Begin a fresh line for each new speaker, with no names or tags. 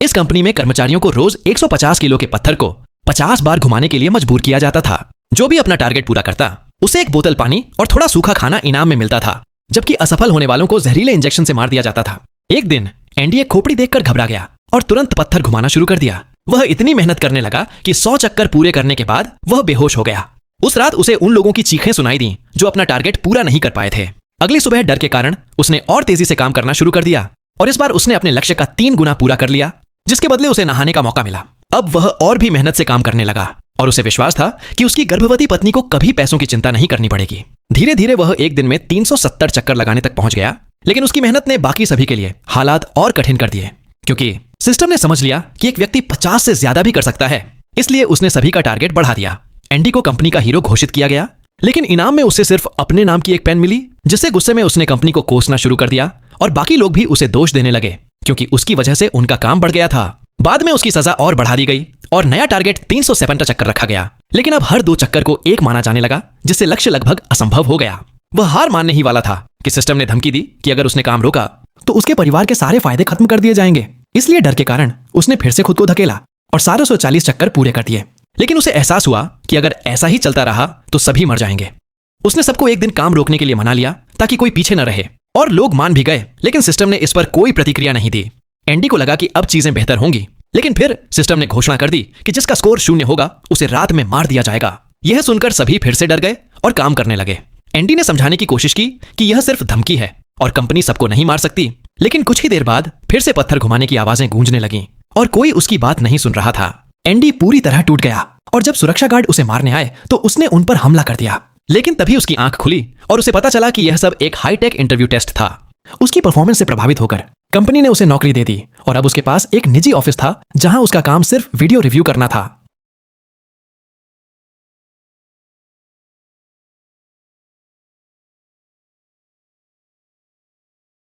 इस कंपनी में कर्मचारियों को रोज 150 किलो के पत्थर को 50 बार घुमाने के लिए मजबूर किया जाता था। जो भी अपना टारगेट पूरा करता उसे एक बोतल पानी और थोड़ा सूखा खाना इनाम में मिलता था, जबकि असफल होने वालों को जहरीले इंजेक्शन से मार दिया जाता था। एक दिन एंडी एक खोपड़ी देखकर घबरा गया और तुरंत पत्थर घुमाना शुरू कर दिया। वह इतनी मेहनत करने लगा कि 100 चक्कर पूरे करने के बाद वह बेहोश हो गया। उस रात उसे उन लोगों की चीखें सुनाई दी जो अपना टारगेट पूरा नहीं कर पाए थे। अगली सुबह डर के कारण उसने और तेजी से काम करना शुरू कर दिया और इस बार उसने अपने लक्ष्य का 3 गुना पूरा कर लिया, जिसके बदले उसे नहाने का मौका मिला। अब वह और भी मेहनत से काम करने लगा और उसे विश्वास था कि उसकी गर्भवती पत्नी को कभी पैसों की चिंता नहीं करनी पड़ेगी। धीरे धीरे वह एक दिन में 370 चक्कर लगाने तक पहुंच गया, लेकिन उसकी मेहनत ने बाकी सभी के लिए हालात और कठिन कर दिए, क्योंकि सिस्टम ने समझ लिया कि एक व्यक्ति 50 से ज्यादा भी कर सकता है। इसलिए उसने सभी का टारगेट बढ़ा दिया। एंडी को कंपनी का हीरो घोषित किया गया, लेकिन इनाम में उसे सिर्फ अपने नाम की एक पेन मिली, जिससे गुस्से में उसने कंपनी को कोसना शुरू कर दिया और बाकी लोग भी उसे दोष देने लगे, क्योंकि उसकी वजह से उनका काम बढ़ गया था। बाद में उसकी सजा और बढ़ा दी गई और नया टारगेट 357 चक्कर रखा गया, लेकिन अब हर 2 चक्कर को 1 माना जाने लगा, जिससे लक्ष्य लगभग असंभव हो गया। वह हार मानने ही वाला था कि सिस्टम ने धमकी दी कि अगर उसने काम रोका तो उसके परिवार के सारे फायदे खत्म कर दिए जाएंगे। इसलिए डर के कारण उसने फिर से खुद को धकेला और 740 चक्कर पूरे कर दिए। लेकिन उसे एहसास हुआ कि अगर ऐसा ही चलता रहा तो सभी मर जाएंगे। उसने सबको एक दिन काम रोकने के लिए मना लिया ताकि कोई पीछे न रहे, और लोग मान भी गए, लेकिन सिस्टम ने इस पर कोई प्रतिक्रिया नहीं दी। एंडी को लगा कि अब चीजें बेहतर होंगी, लेकिन फिर सिस्टम ने घोषणा कर दी कि जिसका स्कोर 0 होगा उसे रात में मार दिया जाएगा। यह सुनकर सभी फिर से डर गए और काम करने लगे। एंडी ने समझाने की कोशिश की कि यह सिर्फ धमकी है और कंपनी सबको नहीं मार सकती, लेकिन कुछ ही देर बाद फिर से पत्थर घुमाने की आवाजें गूंजने लगीं और कोई उसकी बात नहीं सुन रहा था। एंडी पूरी तरह टूट गया और जब सुरक्षा गार्ड उसे मारने आए तो उसने उन पर हमला कर दिया। लेकिन तभी उसकी आंख खुली और उसे पता चला कि यह सब एक हाईटेक इंटरव्यू टेस्ट था। उसकी परफॉर्मेंस से प्रभावित होकर कंपनी ने उसे नौकरी दे दी और अब उसके पास एक निजी ऑफिस था जहां उसका काम सिर्फ वीडियो रिव्यू करना था।